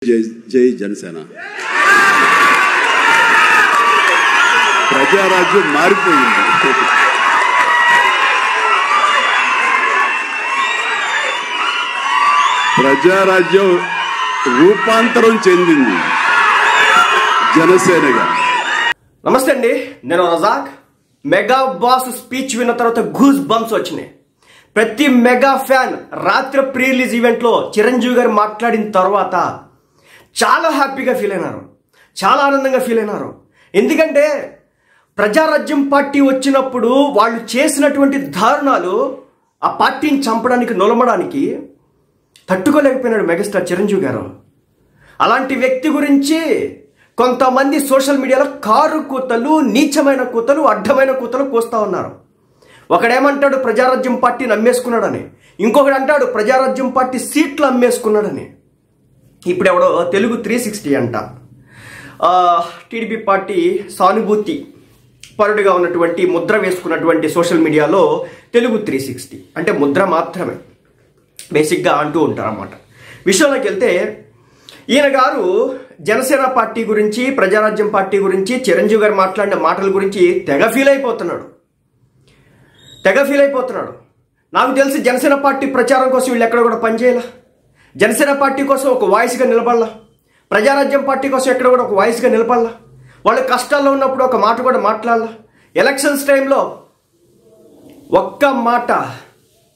జై జై జనసేన. ప్రజారాజ్యం మారిపోయింది. ప్రజారాజ్యం రూపాంతరం చెందింది జనసేనగా. నమస్తే అండి, నేను రజాక్. మెగా బాస్ స్పీచ్ విన్న తర్వాత గూస్ బంప్స్ వచ్చినాయి. ప్రతి మెగా ఫ్యాన్ రాత్రి ప్రీ రిలీజ్ ఈవెంట్లో చిరంజీవి గారు మాట్లాడిన తర్వాత చాలా హ్యాపీగా ఫీల్ అయినారు, చాలా ఆనందంగా ఫీల్ అయినారు. ఎందుకంటే ప్రజారాజ్యం పార్టీ వచ్చినప్పుడు వాళ్ళు చేసినటువంటి దారుణాలు ఆ పార్టీని చంపడానికి, నొలమడానికి తట్టుకోలేకపోయినాడు మెగాస్టార్ చిరంజీవి గారు. అలాంటి వ్యక్తి గురించి కొంతమంది సోషల్ మీడియాలో కారు కూతలు, నీచమైన కూతలు, అడ్డమైన కూతలు కోస్తా ఉన్నారు. ఒకడేమంటాడు ప్రజారాజ్యం పార్టీని అమ్మేసుకున్నాడని, ఇంకొకడు అంటాడు ప్రజారాజ్యం పార్టీ సీట్లు అమ్మేసుకున్నాడని. ఇప్పుడు ఎవడో తెలుగు 360 అంట, టీడీపీ పార్టీ సానుభూతి పరుడుగా ఉన్నటువంటి ముద్ర వేసుకున్నటువంటి సోషల్ మీడియాలో తెలుగు 360 అంటే ముద్ర మాత్రమే బేసిక్గా అంటూ ఉంటారన్నమాట. విషయంలోకి వెళ్తే ఈయన గారు జనసేన పార్టీ గురించి, ప్రజారాజ్యం పార్టీ గురించి, చిరంజీవి గారు మాట్లాడిన మాటల గురించి తెగ ఫీల్ అయిపోతున్నాడు. నాకు తెలిసి జనసేన పార్టీ ప్రచారం కోసం వీళ్ళు ఎక్కడ కూడా పనిచేయాల. జనసేన పార్టీ కోసం ఒక వాయిస్గా నిలబడాల. ప్రజారాజ్యం పార్టీ కోసం ఎక్కడ కూడా ఒక వాయిస్గా నిలబడాల. వాళ్ళు కష్టాల్లో ఉన్నప్పుడు ఒక మాట కూడా మాట్లాడాల. ఎలక్షన్స్ టైంలో ఒక్క మాట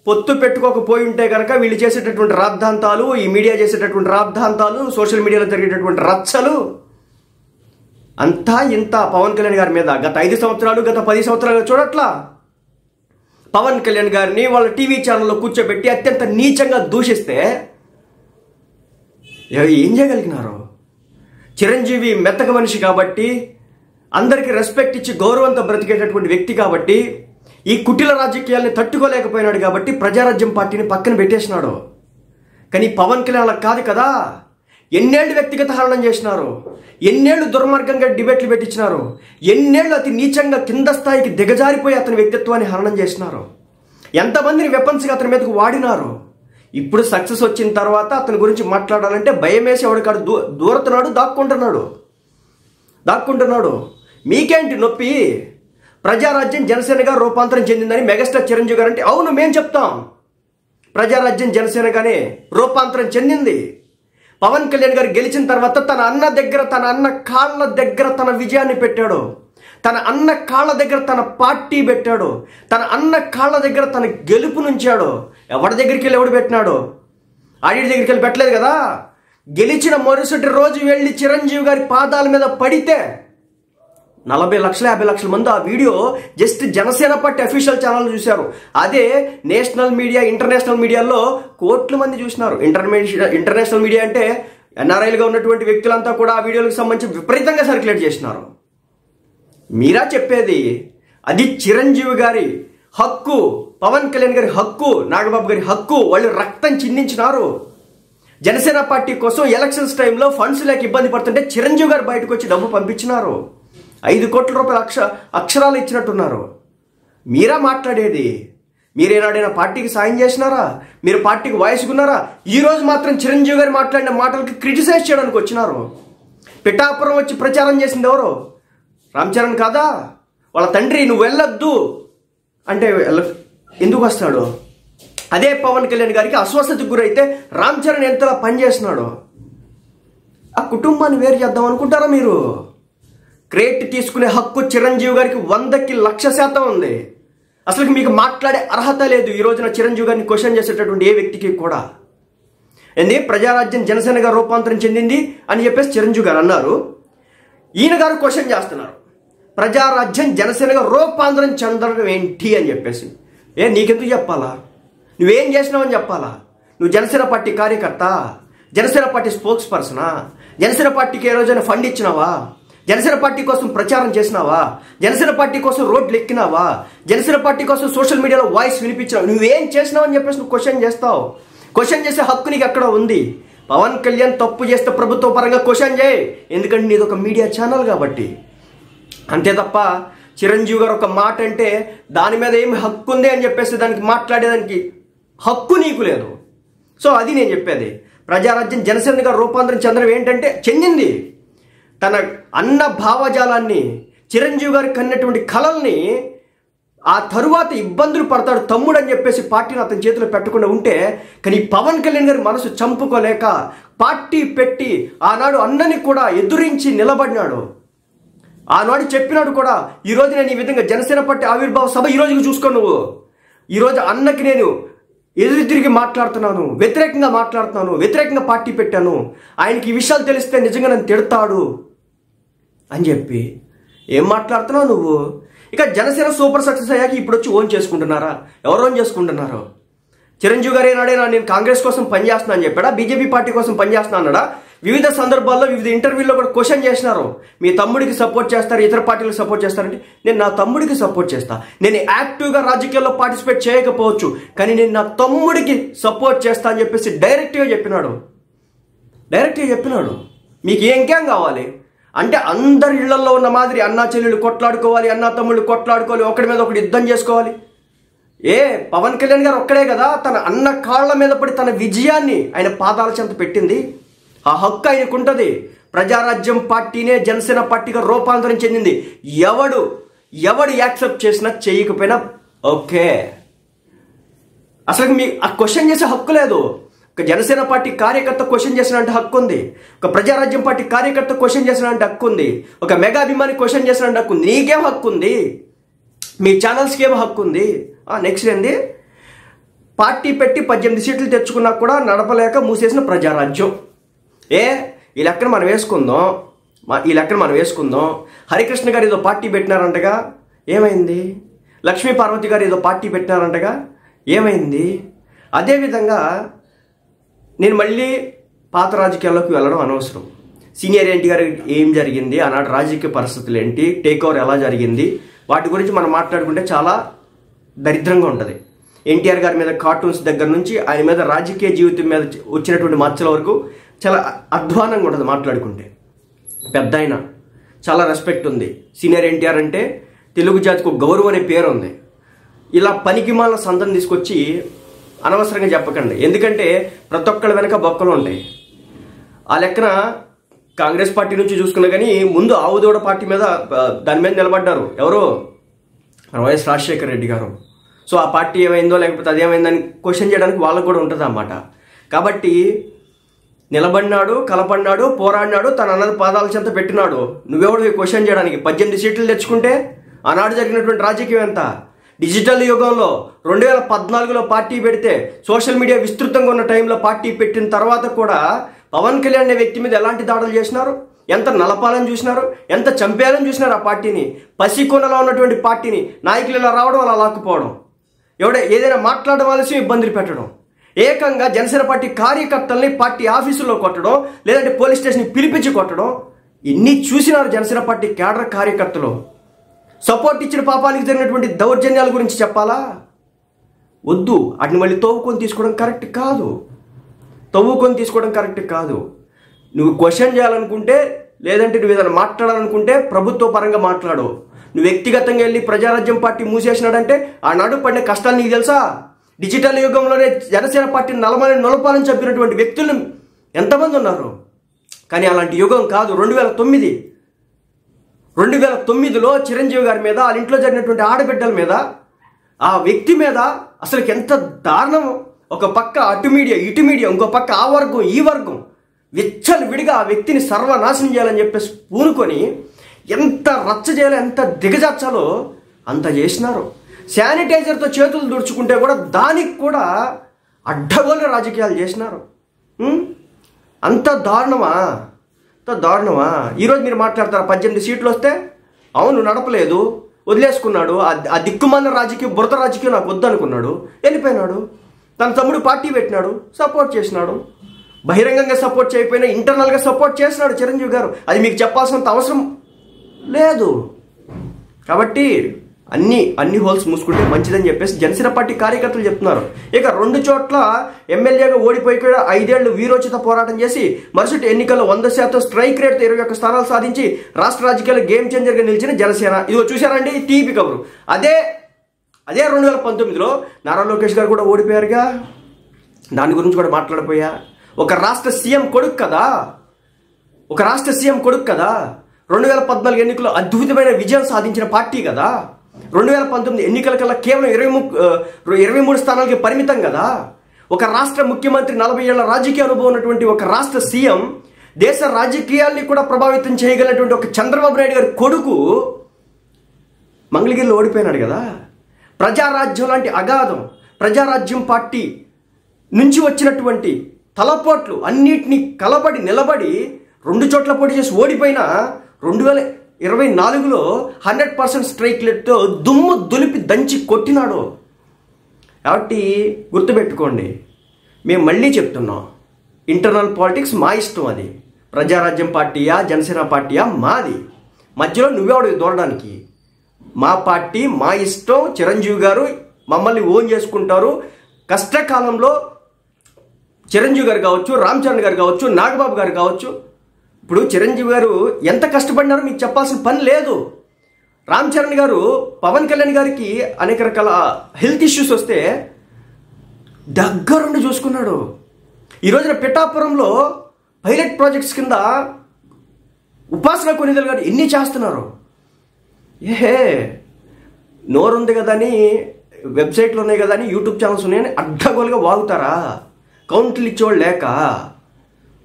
పొత్తు పెట్టుకోకపోయి ఉంటే కనుక వీళ్ళు చేసేటటువంటి రాద్ధాంతాలు, ఈ మీడియా చేసేటటువంటి రాద్ధాంతాలు, సోషల్ మీడియాలో జరిగేటటువంటి రచ్చలు అంతా ఇంత పవన్ కళ్యాణ్ గారి మీద గత 5 సంవత్సరాలు, గత 10 సంవత్సరాలు చూడట్లా పవన్ కళ్యాణ్ గారిని వాళ్ళ టీవీ ఛానల్లో కూర్చోబెట్టి అత్యంత నీచంగా దూషిస్తే ఏం చేయగలిగినారు? చిరంజీవి మెత్తక మనిషి కాబట్టి, అందరికీ రెస్పెక్ట్ ఇచ్చి గౌరవంతో బ్రతికేటటువంటి వ్యక్తి కాబట్టి, ఈ కుటిల రాజకీయాల్ని తట్టుకోలేకపోయినాడు కాబట్టి ప్రజారాజ్యం పార్టీని పక్కన పెట్టేసినాడు. కానీ పవన్ కళ్యాణ్ అలా కాదు కదా. ఎన్నేళ్ళు వ్యక్తిగత హరణం చేసినారు, ఎన్నేళ్ళు దుర్మార్గంగా డిబేట్లు పెట్టించినారు, ఎన్నేళ్ళు అతి నీచంగా కింద స్థాయికి దిగజారిపోయి అతని వ్యక్తిత్వాన్ని హరణం చేసినారు, ఎంతమందిని వెపన్స్గా అతని మీదకు వాడినారు. ఇప్పుడు సక్సెస్ వచ్చిన తర్వాత అతని గురించి మాట్లాడాలంటే భయం వేసి ఎవడికాడు దూరతున్నాడు, దాక్కుంటున్నాడు. మీకేంటి నొప్పి? ప్రజారాజ్యం జనసేనగా రూపాంతరం చెందిందని మెగాస్టార్ చిరంజీవి గారు అంటే అవును, మేము చెప్తాం. ప్రజారాజ్యం జనసేనగానే రూపాంతరం చెందింది. పవన్ కళ్యాణ్ గారు గెలిచిన తర్వాత తన అన్న కాళ్ళ దగ్గర తన విజయాన్ని పెట్టాడు, తన అన్న కాళ్ళ దగ్గర తన పార్టీ పెట్టాడు, తన అన్న కాళ్ళ దగ్గర తన గెలుపు నుంచాడు. ఎవరి దగ్గరికి వెళ్ళి ఎవడు పెట్టినాడు? ఆడి దగ్గరికి వెళ్ళి పెట్టలేదు కదా. గెలిచిన మరుసటి రోజు వెళ్ళి చిరంజీవి గారి పాదాల మీద పడితే 40 లక్షల 50 లక్షల మంది ఆ video just Janasena party official channel చూశారు. అదే నేషనల్ మీడియా, ఇంటర్నేషనల్ మీడియాలో కోట్ల మంది చూసినారు. ఇంటర్నేషనల్ మీడియా అంటే ఎన్ఆర్ఐలుగా ఉన్నటువంటి వ్యక్తులంతా కూడా ఆ వీడియోలకు సంబంధించి విపరీతంగా సర్క్యులేట్ చేసినారు. మీరా చెప్పేది? అది చిరంజీవి గారి హక్కు, పవన్ కళ్యాణ్ గారి హక్కు, నాగబాబు గారి హక్కు. వాళ్ళు రక్తం చిందించినారు. జనసేన పార్టీ కోసం ఎలక్షన్స్ టైంలో ఫండ్స్ లేక ఇబ్బంది పడుతుంటే చిరంజీవి గారు బయటకు వచ్చి డబ్బు పంపించినారు. 5 కోట్ల రూపాయల అక్షరాలు ఇచ్చినట్టున్నారు. మీరా మాట్లాడేది? మీరేనాడైనా పార్టీకి సాయం చేసినారా? మీరు పార్టీకి వాయిస్కున్నారా? ఈరోజు మాత్రం చిరంజీవి గారు మాట్లాడిన మాటలకి క్రిటిసైజ్ చేయడానికి వచ్చినారు. పిఠాపురం వచ్చి ప్రచారం చేసింది ఎవరు? రామ్ చరణ్ కాదా? వాళ్ళ తండ్రి నువ్వు వెళ్ళొద్దు అంటే ఎందుకు వస్తాడు? అదే పవన్ కళ్యాణ్ గారికి అస్వస్థతకు గురైతే రామ్ చరణ్ ఎంతలా పనిచేస్తున్నాడు. ఆ కుటుంబాన్ని వేరు చేద్దాం అనుకుంటారా మీరు? క్రెడిట్ తీసుకునే హక్కు చిరంజీవి గారికి 100కి 1,00,000% ఉంది. అసలు మీకు మాట్లాడే అర్హత లేదు ఈ రోజున చిరంజీవి గారిని క్వశ్చన్ చేసేటటువంటి ఏ వ్యక్తికి కూడా. ప్రజారాజ్యం జనసేనగా రూపాంతరం చెందింది అని చెప్పేసి చిరంజీవి గారు అన్నారు. ఈయన గారు క్వశ్చన్ చేస్తున్నారు, ప్రజారాజ్యం జనసేనగా రూపాంతరం చెందడం ఏంటి అని చెప్పేసి. నీకెందుకు చెప్పాలా? నువ్వేం చేసినావని చెప్పాలా? నువ్వు జనసేన పార్టీ కార్యకర్త, జనసేన పార్టీ స్పోక్స్ పర్సనా? జనసేన పార్టీకి ఏ రోజైనా ఫండ్ ఇచ్చినావా? జనసేన పార్టీ కోసం ప్రచారం చేసినావా? జనసేన పార్టీ కోసం రోడ్లు ఎక్కినావా? జనసేన పార్టీ కోసం సోషల్ మీడియాలో వాయిస్ వినిపించినావు? నువ్వేం చేసినావని చెప్పేసి నువ్వు క్వశ్చన్ చేస్తావు. క్వశ్చన్ చేసే హక్కు నీకు ఎక్కడ ఉంది? పవన్ కళ్యాణ్ తప్పు చేస్తే ప్రభుత్వ పరంగా క్వశ్చన్ చేయి, ఎందుకంటే నీది ఒక మీడియా ఛానల్ కాబట్టి. అంతే తప్ప చిరంజీవి గారు ఒక మాట అంటే దాని మీద ఏమి హక్కు ఉంది అని చెప్పేసి దానికి మాట్లాడేదానికి హక్కు నీకు లేదు. సో అది నేను చెప్పేది. ప్రజారాజ్యం జనసేనగా రూపాంతరం చెందడం ఏంటంటే చెందింది. తన అన్న భావజాలాన్ని, చిరంజీవి గారికి కన్నటువంటి కళల్ని ఆ తరువాత ఇబ్బందులు పడతాడు తమ్ముడు అని చెప్పేసి పార్టీని అతని చేతిలో పెట్టకుండా ఉంటే, కానీ పవన్ కళ్యాణ్ గారి మనసు చంపుకోలేక పార్టీ పెట్టి ఆనాడు అన్నని కూడా ఎదురించి నిలబడినాడు. ఆనాడు చెప్పినాడు కూడా, ఈరోజు నేను ఈ విధంగా జనసేన పార్టీ ఆవిర్భావ సభ ఈరోజుకి చూసుకో, నువ్వు ఈరోజు అన్నకి నేను ఎదురు తిరిగి మాట్లాడుతున్నాను, వ్యతిరేకంగా మాట్లాడుతున్నాను, వ్యతిరేకంగా పార్టీ పెట్టాను, ఆయనకి ఈ విషయాలు తెలిస్తే నిజంగా నన్ను తిడతాడు అని చెప్పి ఏం మాట్లాడుతున్నావు నువ్వు? ఇక జనసేన సూపర్ సక్సెస్ అయ్యాక ఇప్పుడు వచ్చి ఓన్ చేసుకుంటున్నారా? ఎవరు ఓన్ చేసుకుంటున్నారు? చిరంజీవి గారు ఏనాడైనా నేను కాంగ్రెస్ కోసం పనిచేస్తున్నా అని చెప్పాడా? బీజేపీ పార్టీ కోసం పనిచేస్తున్నా అన్నాడా? వివిధ సందర్భాల్లో వివిధ ఇంటర్వ్యూల్లో కూడా క్వశ్చన్ చేసినారు. మీ తమ్ముడికి సపోర్ట్ చేస్తారు, ఇతర పార్టీలకు సపోర్ట్ చేస్తారంటే నేను నా తమ్ముడికి సపోర్ట్ చేస్తా. నేను యాక్టివ్గా రాజకీయాల్లో పార్టిసిపేట్ చేయకపోవచ్చు, కానీ నేను నా తమ్ముడికి సపోర్ట్ చేస్తా అని చెప్పేసి డైరెక్ట్గా చెప్పినాడు. మీకు ఇంకేం కావాలి అంటే అందరి ఇళ్లలో ఉన్న మాదిరి అన్నా చెల్లెళ్ళు కొట్లాడుకోవాలి, అన్నా తమ్ముళ్ళు కొట్లాడుకోవాలి, ఒకటి మీద ఒకటి యుద్ధం చేసుకోవాలి. పవన్ కళ్యాణ్ గారు ఒక్కడే కదా తన అన్న కాళ్ళ మీద పడి తన విజయాన్ని ఆయన పాదాల చెంత పెట్టింది. ఆ హక్కు ఆయనకుంటుంది. ప్రజారాజ్యం పార్టీనే జనసేన పార్టీగా రూపాంతరం చెందింది. ఎవడు యాక్సెప్ట్ చేసినా చేయకపోయినా ఓకే. అసలు మీకు ఆ క్వశ్చన్ చేసే హక్కు లేదు. ఒక జనసేన పార్టీ కార్యకర్త క్వశ్చన్ చేసినంటే హక్కు ఉంది. ఒక ప్రజారాజ్యం పార్టీ కార్యకర్త క్వశ్చన్ చేసినంటే హక్కు ఉంది. ఒక మెగా అభిమాని క్వశ్చన్ చేసినంటే హక్కు ఉంది. నీకేం హక్కు ఉంది? మీ ఛానల్స్కి ఏం హక్కు ఉంది? నెక్స్ట్ ఏంది? పార్టీ పెట్టి 18 సీట్లు తెచ్చుకున్నా కూడా నడపలేక మూసేసిన ప్రజారాజ్యం. ఈ లెక్కన మనం వేసుకుందాం. హరికృష్ణ గారు ఏదో పార్టీ పెట్టినారంటగా, ఏమైంది? లక్ష్మీ పార్వతి గారు ఏదో పార్టీ పెట్టినారంటగా, ఏమైంది? అదేవిధంగా నేను మళ్ళీ పాత రాజకీయాల్లోకి వెళ్ళడం అనవసరం. సీనియర్ ఎన్టీఆర్ ఏం జరిగింది, ఆనాడు రాజకీయ పరిస్థితులు ఏంటి, టేక్ ఓవర్ ఎలా జరిగింది, వాటి గురించి మనం మాట్లాడుకుంటే చాలా దరిద్రంగా ఉంటుంది. ఎన్టీఆర్ గారి మీద కార్టూన్స్ దగ్గర నుంచి ఆయన మీద రాజకీయ జీవితం మీద వచ్చినటువంటి మచ్చల వరకు చాలా అధ్వానంగా ఉంటుంది మాట్లాడుకుంటే. పెద్ద ఆయన, చాలా రెస్పెక్ట్ ఉంది. సీనియర్ ఎన్టీఆర్ అంటే తెలుగు జాతికి ఒక గౌరవం అనే పేరు ఉంది. ఇలా పనికిమాల సంతం తీసుకొచ్చి అనవసరంగా చెప్పకండి. ఎందుకంటే ప్రతి ఒక్కళ్ళ వెనక బొక్కలు ఉంటాయి. ఆ లెక్కన కాంగ్రెస్ పార్టీ నుంచి చూసుకున్నా కానీ ముందు ఆవుదోడ పార్టీ మీద దాని మీద నిలబడ్డారు ఎవరు? వైఎస్ రాజశేఖర రెడ్డి గారు. సో ఆ పార్టీ ఏమైందో లేకపోతే అదేమైందని క్వశ్చన్ చేయడానికి వాళ్ళకు కూడా ఉంటుంది అన్నమాట. కాబట్టి నిలబడినాడు, కలపడినాడు, పోరాడినాడు, తన అన్నది పాదాల చెంత పెట్టినాడు. నువ్వెవడు క్వశ్చన్ చేయడానికి? 18 సీట్లు తెచ్చుకుంటే ఆనాడు జరిగినటువంటి రాజకీయం ఎంత? డిజిటల్ యుగంలో 2014లో పార్టీ పెడితే సోషల్ మీడియా విస్తృతంగా ఉన్న టైంలో పార్టీ పెట్టిన తర్వాత కూడా పవన్ కళ్యాణ్ అనే వ్యక్తి మీద ఎలాంటి దాడులు చేసినారు? ఎంత నలపాలని చూసినారు, ఎంత చంపేయాలని చూసినారు. ఆ పార్టీని, పసికొండలో ఉన్నటువంటి పార్టీని నాయకులు ఇలా రావడం, అలా లాక్కుపోవడం, ఏదైనా మాట్లాడవలసి ఇబ్బందులు పెట్టడం, ఏకంగా జనసేన పార్టీ కార్యకర్తల్ని పార్టీ ఆఫీసుల్లో కొట్టడం, లేదంటే పోలీస్ స్టేషన్కి పిలిపించి కొట్టడం, ఇన్ని చూసినారు జనసేన పార్టీ కేడర్ కార్యకర్తలు. సపోర్ట్ ఇచ్చిన పాపానికి జరిగినటువంటి దౌర్జన్యాల గురించి చెప్పాలా? వద్దు. వాటిని మళ్ళీ తవ్వుకొని తీసుకోవడం కరెక్ట్ కాదు. నువ్వు క్వశ్చన్ చేయాలనుకుంటే, లేదంటే నువ్వు ఏదైనా మాట్లాడాలనుకుంటే ప్రభుత్వ పరంగా మాట్లాడు. నువ్వు వ్యక్తిగతంగా వెళ్ళి ప్రజారాజ్యం పార్టీ మూసేసినాడంటే ఆనాడు పడిన కష్టాలు నీకు తెలుసా? డిజిటల్ యుగంలోనే జనసేన పార్టీని నలపాలని చెప్పినటువంటి వ్యక్తులు ఎంతమంది ఉన్నారు? కానీ అలాంటి యుగం కాదు. 2009లో చిరంజీవి గారి మీద, వాళ్ళ ఇంట్లో జరిగినటువంటి ఆడబిడ్డల మీద, ఆ వ్యక్తి మీద అసలు ఎంత దారుణం. ఒక పక్క అటు మీడియా ఇటు మీడియా, ఇంకో పక్క ఆ వర్గం ఈ వర్గం విచ్చలు విడిగా ఆ వ్యక్తిని సర్వనాశనం చేయాలని చెప్పేసి పూనుకొని ఎంత రచ్చ చేయాలో, ఎంత దిగజార్చాలో అంత చేసినారు. శానిటైజర్తో చేతులు దుడుచుకుంటే కూడా దానికి కూడా అడ్డగోలు రాజకీయాలు చేసినారు. అంత దారుణమా? ఈరోజు మీరు మాట్లాడతారా? 18 సీట్లు వస్తే అవును నడపలేదు, వదిలేసుకున్నాడు. ఆ దిక్కుమాలిన రాజకీయం, బురద రాజకీయం నాకు వద్దనుకున్నాడు, వెళ్ళిపోయినాడు. తన తమ్ముడు పార్టీ పెట్టినాడు, సపోర్ట్ చేసినాడు. బహిరంగంగా సపోర్ట్ చేయకపోయినా ఇంటర్నల్గా సపోర్ట్ చేసినాడు చిరంజీవి గారు. అది మీకు చెప్పాల్సినంత అవసరం లేదు. కాబట్టి అన్ని హోల్స్ మూసుకుంటే మంచిదని చెప్పేసి జనసేన పార్టీ కార్యకర్తలు చెప్తున్నారు. ఇక 2 చోట్ల ఎమ్మెల్యేగా ఓడిపోయి కూడా 5 ఏళ్లు వీరోచిత పోరాటం చేసి మరుసటి ఎన్నికల్లో 100% స్ట్రైక్ రేట్తో 21 స్థానాలు సాధించి రాష్ట్ర రాజకీయాల్లో గేమ్ చేంజర్గా నిలిచిన జనసేన. ఇదిగో చూశారండి టీపీ కబురు. అదే 2019లో నారా లోకేష్ గారు కూడా ఓడిపోయారుగా, దాని గురించి కూడా మాట్లాడిపోయా. ఒక రాష్ట్ర సీఎం కొడుకు కదా, 2014 ఎన్నికల్లో అద్భుతమైన విజయం సాధించిన పార్టీ కదా, 2019 ఎన్నికల కల్లా కేవలం 23 స్థానాలకి పరిమితం కదా. ఒక రాష్ట్ర ముఖ్యమంత్రి 40 ఏళ్ల రాజకీయ అనుభవం ఉన్నటువంటి ఒక రాష్ట్ర సీఎం, దేశ రాజకీయాల్ని కూడా ప్రభావితం చేయగలిగినటువంటి ఒక చంద్రబాబు నాయుడు గారి కొడుకు మంగళగిరిలో ఓడిపోయినాడు కదా. ప్రజారాజ్యం లాంటి అగాధం, ప్రజారాజ్యం పార్టీ నుంచి వచ్చినటువంటి తలపోట్లు అన్నిటినీ కలబడి నిలబడి 2 చోట్ల పోటీ చేసి ఓడిపోయిన 2024లో 100% స్ట్రైక్ రేట్తో దుమ్ము దులిపి దంచి కొట్టినాడు. కాబట్టి గుర్తుపెట్టుకోండి, మేము మళ్ళీ చెప్తున్నాం, ఇంటర్నల్ పాలిటిక్స్ మా ఇష్టం. అది ప్రజారాజ్యం పార్టీయా జనసేన పార్టీయా మాది, మధ్యలో నువ్వెవడు దూరడానికి. మా పార్టీ మా ఇష్టం. చిరంజీవి గారు మమ్మల్ని ఓన్ చేసుకుంటారు. కష్టకాలంలో చిరంజీవి గారు కావచ్చు, రామ్ చరణ్ గారు కావచ్చు, నాగబాబు గారు కావచ్చు. ఇప్పుడు చిరంజీవి గారు ఎంత కష్టపడినారో మీకు చెప్పాల్సిన పని లేదు. రామ్ చరణ్ గారు పవన్ కళ్యాణ్ గారికి అనేక రకాల హెల్త్ ఇష్యూస్ వస్తే దగ్గరుండి చూసుకున్నాడు. ఈ రోజున పిఠాపురంలో పైలట్ ప్రాజెక్ట్స్ కింద ఉపాసన కొనిదలు గారు ఎన్ని చేస్తున్నారు. నోరుంది కదా అని, వెబ్సైట్లు ఉన్నాయి కదా అని, యూట్యూబ్ ఛానల్స్ ఉన్నాయని అడ్డగోలుగా వాగుతారా? కౌంట్లు ఇచ్చేవాళ్ళు లేక.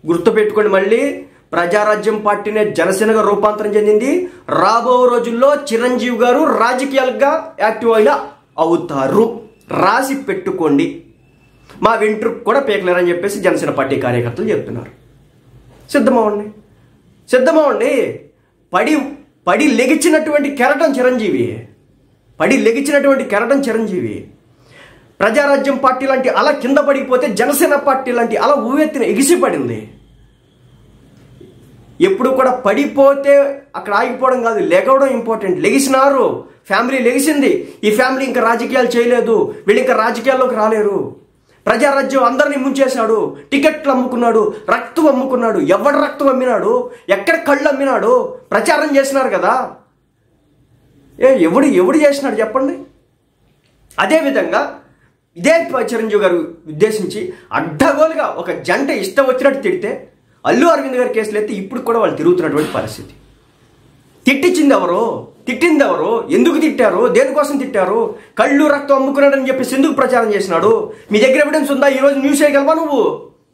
గుర్తుపెట్టుకోండి, మళ్ళీ ప్రజారాజ్యం పార్టీనే జనసేనగా రూపాంతరం చెందింది. రాబో రోజుల్లో చిరంజీవి గారు రాజకీయాలుగా యాక్టివ్ అయినా అవుతారు. రాసి పెట్టుకోండి. మా వెంట్రుకు కూడా పీకలేరని చెప్పేసి జనసేన పార్టీ కార్యకర్తలు చెప్తున్నారు. సిద్ధమవ్వండి. పడి లెగిచినటువంటి కెరటం చిరంజీవి. ప్రజారాజ్యం పార్టీ లాంటి అలా కింద పడిపోతే జనసేన పార్టీ లాంటి అలా ఊవెత్తిన ఎగిసిపడింది. ఎప్పుడు కూడా పడిపోతే అక్కడ ఆగిపోవడం కాదు, లెగవడం ఇంపార్టెంట్. లెగిసినారు, ఫ్యామిలీ లెగిసింది. ఈ ఫ్యామిలీ ఇంకా రాజకీయాలు చేయలేదు, వీళ్ళు ఇంకా రాజకీయాల్లోకి రాలేరు. ప్రజారాజ్యం అందరినీ ముంచేశాడు. టికెట్లు అమ్ముకున్నాడు, రక్తం అమ్ముకున్నాడు. ఎవడు రక్తం అమ్మినాడు, ఎక్కడ కళ్ళు అమ్మినాడు, ప్రచారం చేసినారు కదా. ఎవడు చేసినాడు చెప్పండి. అదేవిధంగా ఇదే చిరంజీవి గారు ఉద్దేశించి అడ్డగోలుగా ఒక జంట ఇష్టం వచ్చినట్టు తిడితే అల్లు అరవింద్ గారి కేసులు అయితే ఇప్పుడు కూడా వాళ్ళు తిరుగుతున్నటువంటి పరిస్థితి. తిట్టింది ఎవరు, ఎందుకు తిట్టారు, దేనికోసం తిట్టారు, కళ్ళు రక్తం అమ్ముకున్నాడని చెప్పేసి ఎందుకు ప్రచారం చేసినాడు? మీ దగ్గర ఎవిడెన్స్ ఉందా? ఈరోజు న్యూస్ చేయగలవా నువ్వు?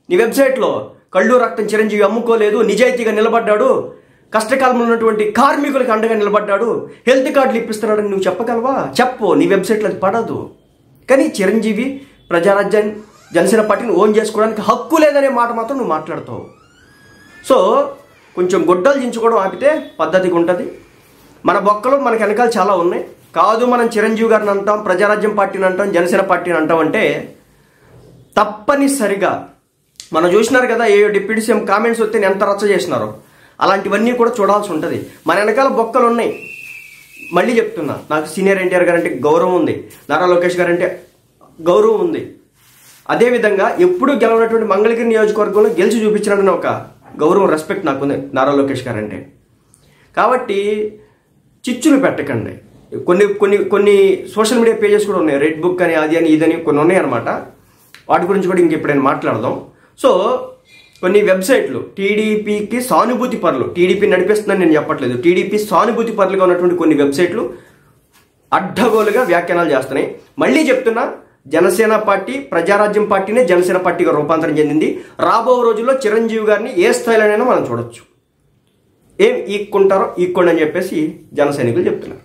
నీ వెబ్సైట్లో కళ్ళు రక్తం చిరంజీవి అమ్ముకోలేదు, నిజాయితీగా నిలబడ్డాడు, కష్టకాలంలో ఉన్నటువంటి కార్మికులకు అండగా నిలబడ్డాడు, హెల్త్ కార్డులు ఇప్పిస్తున్నాడని నువ్వు చెప్పగలవా? చెప్పు. నీ వెబ్సైట్లో అది పడదు. కానీ చిరంజీవి ప్రజారాజ్యాన్ని జనసేన పార్టీని ఓన్ చేసుకోవడానికి హక్కు లేదనే మాట మాత్రం నువ్వు మాట్లాడతావు. సో కొంచెం గొడ్డలు దించుకోవడం ఆపితే పద్ధతిగా ఉంటుంది. మన బొక్కలు మనకి వెనకాల చాలా ఉన్నాయి. కాదు మనం చిరంజీవి గారిని అంటాం, ప్రజారాజ్యం పార్టీని అంటాం, జనసేన పార్టీని అంటాం అంటే తప్పనిసరిగా మనం చూసినారు కదా, ఏ డిప్యూటీ సీఎం కామెంట్స్ వస్తే ఎంత రచ్చ చేసినారో అలాంటివన్నీ కూడా చూడాల్సి ఉంటుంది. మన వెనకాల బొక్కలు ఉన్నాయి. మళ్ళీ చెప్తున్నా, నాకు సీనియర్ ఎన్టీఆర్ గారు అంటే గౌరవం ఉంది, నారా లోకేష్ గారు అంటే గౌరవం ఉంది. అదేవిధంగా ఎప్పుడూ గెలవనటువంటి మంగళగిరి నియోజకవర్గంలో గెలిచి చూపించినటువంటి ఒక గౌరవం, రెస్పెక్ట్ నాకుంది నారా లోకేష్ గారు అంటే. కాబట్టి చిచ్చులు పెట్టకండి. కొన్ని సోషల్ మీడియా పేజెస్ కూడా ఉన్నాయి, రెడ్ బుక్ అని అది అని ఇదని కొన్ని ఉన్నాయి అనమాట. వాటి గురించి కూడా ఇంకెప్పుడైనా మాట్లాడదాం. సో కొన్ని వెబ్సైట్లు టీడీపీకి సానుభూతి పరులు, టీడీపీ నడిపిస్తుందని నేను చెప్పట్లేదు, టీడీపీ సానుభూతి పరులుగా ఉన్నటువంటి కొన్ని వెబ్సైట్లు అడ్డగోలుగా వ్యాఖ్యానాలు చేస్తున్నాయి. మళ్ళీ చెప్తున్నా, జనసేన పార్టీ ప్రజారాజ్యం పార్టీనే జనసేన పార్టీగా రూపాంతరం చెందింది. రాబో రోజుల్లో చిరంజీవి గారిని ఏ స్థాయిలోనైనా మనం చూడొచ్చు. ఏం ఈక్కుంటారో ఈక్కోండి అని చెప్పేసి జన సైనికులు చెప్తున్నారు.